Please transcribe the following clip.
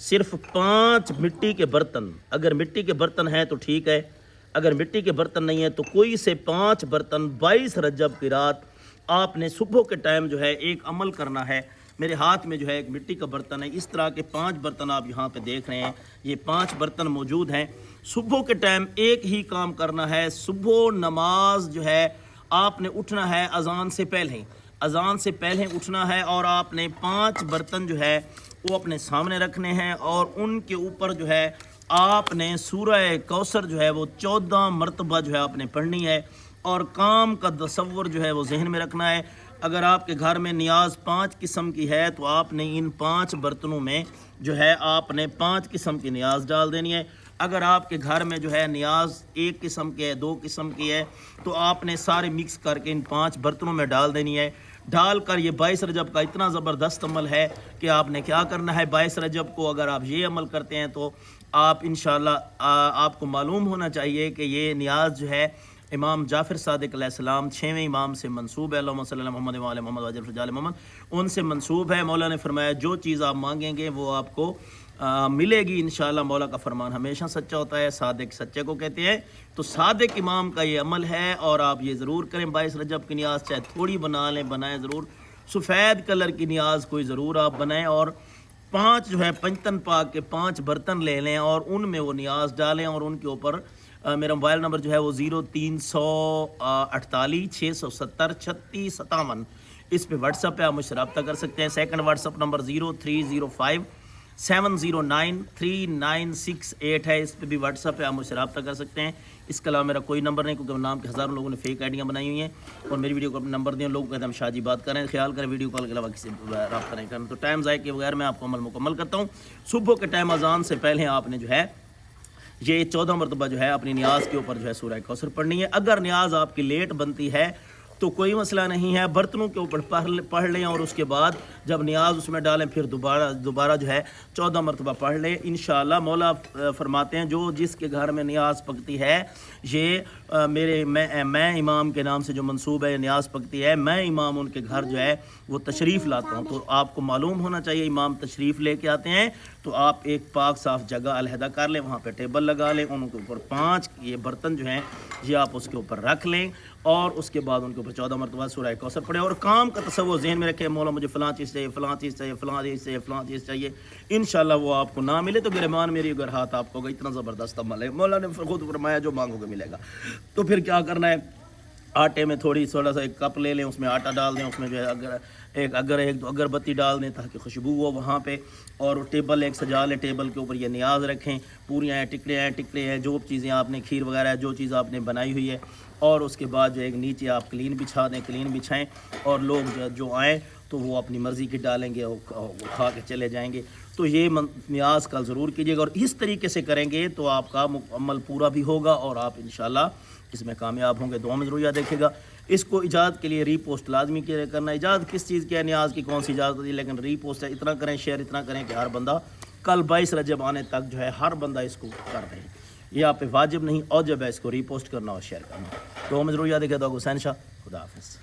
صرف 5 مٹی کے برتن، اگر مٹی کے برتن ہیں تو ٹھیک ہے، اگر مٹی کے برتن نہیں ہیں تو کوئی سے 5 برتن 22 رجب کی رات آپ نے صبح کے ٹائم جو ہے ایک عمل کرنا ہے۔ میرے ہاتھ میں جو ہے ایک مٹی کا برتن ہے، اس طرح کے 5 برتن آپ یہاں پہ دیکھ رہے ہیں، یہ 5 برتن موجود ہیں۔ صبح کے ٹائم ایک ہی کام کرنا ہے، صبح نماز جو ہے آپ نے اٹھنا ہے اذان سے پہلے، اذان سے پہلے اٹھنا ہے، اور آپ نے 5 برتن جو ہے وہ اپنے سامنے رکھنے ہیں، اور ان کے اوپر جو ہے آپ نے سورہ کوثر جو ہے وہ 14 مرتبہ جو ہے آپ نے پڑھنی ہے، اور کام کا تصور جو ہے وہ ذہن میں رکھنا ہے۔ اگر آپ کے گھر میں نیاز 5 قسم کی ہے تو آپ نے ان 5 برتنوں میں جو ہے آپ نے 5 قسم کی نیاز ڈال دینی ہے۔ اگر آپ کے گھر میں جو ہے نیاز 1 قسم کی ہے، 2 قسم کی ہے، تو آپ نے سارے مکس کر کے ان 5 برتنوں میں ڈال دینی ہے۔ ڈال کر یہ 22 رجب کا اتنا زبردست عمل ہے کہ آپ نے کیا کرنا ہے، 22 رجب کو اگر آپ یہ عمل کرتے ہیں تو آپ انشاءاللہ آپ کو معلوم ہونا چاہیے کہ یہ نیاز جو ہے امام جعفر صادق علیہ السلام 6ویں امام سے منسوب ہے، اللہم صلی اللہ محمد و علی محمد وعجل فرجال محمد، ان سے منسوب ہے۔ مولا نے فرمایا جو چیز آپ مانگیں گے وہ آپ کو ملے گی انشاءاللہ۔ مولا کا فرمان ہمیشہ سچا ہوتا ہے، صادق سچے کو کہتے ہیں۔ تو صادق امام کا یہ عمل ہے، اور آپ یہ ضرور کریں۔ 22 رجب کی نیاز چاہے تھوڑی بنا لیں، بنائیں ضرور، سفید کلر کی نیاز کوئی ضرور آپ بنائیں، اور 5 جو ہے پنجتن پاک کے 5 برتن لے لیں اور ان میں وہ نیاز ڈالیں، اور ان کے اوپر میرا موبائل نمبر جو ہے وہ 0348 670 36 57، اس پہ واٹس ایپ پہ آپ مجھ سے رابطہ کر سکتے ہیں۔ سیکنڈ واٹس ایپ نمبر 0305 709 3968 ہے، اس پہ بھی واٹس ایپ پہ آپ مجھ سے رابطہ کر سکتے ہیں۔ اس کے علاوہ میرا کوئی نمبر نہیں، کیونکہ نام کے ہزاروں لوگوں نے فیک آئیڈیاں بنائی ہوئی ہیں، اور میری ویڈیو کو اپنے نمبر دیں، لوگ کہتے ہیں ہم شاہ جی بات کریں، خیال کریں ویڈیو کال کے علاوہ کسی رابطہ نہیں کرنا۔ تو ٹائم ضائع کے بغیر میں آپ کو عمل مکمل کرتا ہوں۔ صبح کے ٹائم اذان سے پہلے آپ نے جو ہے یہ 14 مرتبہ جو ہے اپنی نیاز کے اوپر جو ہے سورہ کوثر پڑھنی ہے۔ اگر نیاز آپ کی لیٹ بنتی ہے تو کوئی مسئلہ نہیں ہے، برتنوں کے اوپر پڑھ لیں، اور اس کے بعد جب نیاز اس میں ڈالیں پھر دوبارہ جو ہے 14 مرتبہ پڑھ لیں انشاءاللہ۔ مولا فرماتے ہیں جو جس کے گھر میں نیاز پکتی ہے، یہ میں امام کے نام سے جو منصوب ہے نیاز پکتی ہے، میں امام ان کے گھر جو ہے وہ تشریف لاتا ہوں۔ تو آپ کو معلوم ہونا چاہیے امام تشریف لے کے آتے ہیں تو آپ ایک پاک صاف جگہ علیحدہ کر لیں، وہاں پہ ٹیبل لگا لیں، ان کے اوپر 5 یہ برتن جو ہیں یہ آپ اس کے اوپر رکھ لیں، اور اس کے بعد ان کے اوپر 14 مرتبہ سورہ کوثر پڑھیں، اور کام کا تصور ذہن میں رکھیں، مولا مجھے فلاں چیز چاہیے، فلاں چیز چاہیے، فلاں چیز چاہیے، فلاں چیز چاہیے۔ انشاءاللہ وہ آپ کو نہ ملے تو گرمان میری اگر ہاتھ آپ کو ہوگا، اتنا زبردست عمل ہے۔ مولا نے خود فرمایا جو مانگو گے ملے گا۔ تو پھر کیا کرنا ہے، آٹے میں تھوڑا سا ایک کپ لے لیں، اس میں آٹا ڈال دیں، اس میں جو ہے ایک دو اگربتی ڈال دیں تاکہ خوشبو ہو وہاں پہ، اور ٹیبل ایک سجا لیں، ٹیبل کے اوپر یہ نیاز رکھیں، پوریاں ہیں، ٹکڑے ہیں، جو چیزیں آپ نے کھیر وغیرہ ہے، جو چیز آپ نے بنائی ہوئی ہے، اور اس کے بعد جو ایک نیچے آپ کلین بچھا دیں، کلین بچھائیں، اور لوگ جو آئیں تو وہ اپنی مرضی کی ڈالیں گے اور کھا کے چلے جائیں گے۔ تو یہ نیاز کا ضرور کیجیے گا، اور اس طریقے سے کریں گے تو آپ کا عمل پورا بھی ہوگا، اور آپ انشاءاللہ اس میں کامیاب ہوں گے۔ دعا میں ضرور یاد رکھیے گا۔ اس کو ایجاد کے لیے ری پوسٹ لازمی کرنا۔ ایجاد کس چیز کی ہے، نیاز کی کون سی ایجاد ہوتی ہے، لیکن ری پوسٹ ہے، اتنا کریں، شیئر اتنا کریں کہ ہر بندہ کل 22 رجب آنے تک جو ہے ہر بندہ اس کو کر رہے ہیں۔ یہ آپ پہ واجب نہیں، اور جب ہے اس کو ری پوسٹ کرنا اور شیئر کرنا۔ دعا میں ضرور یاد رکھیے گا۔ حسین شاہ، خدا حافظ۔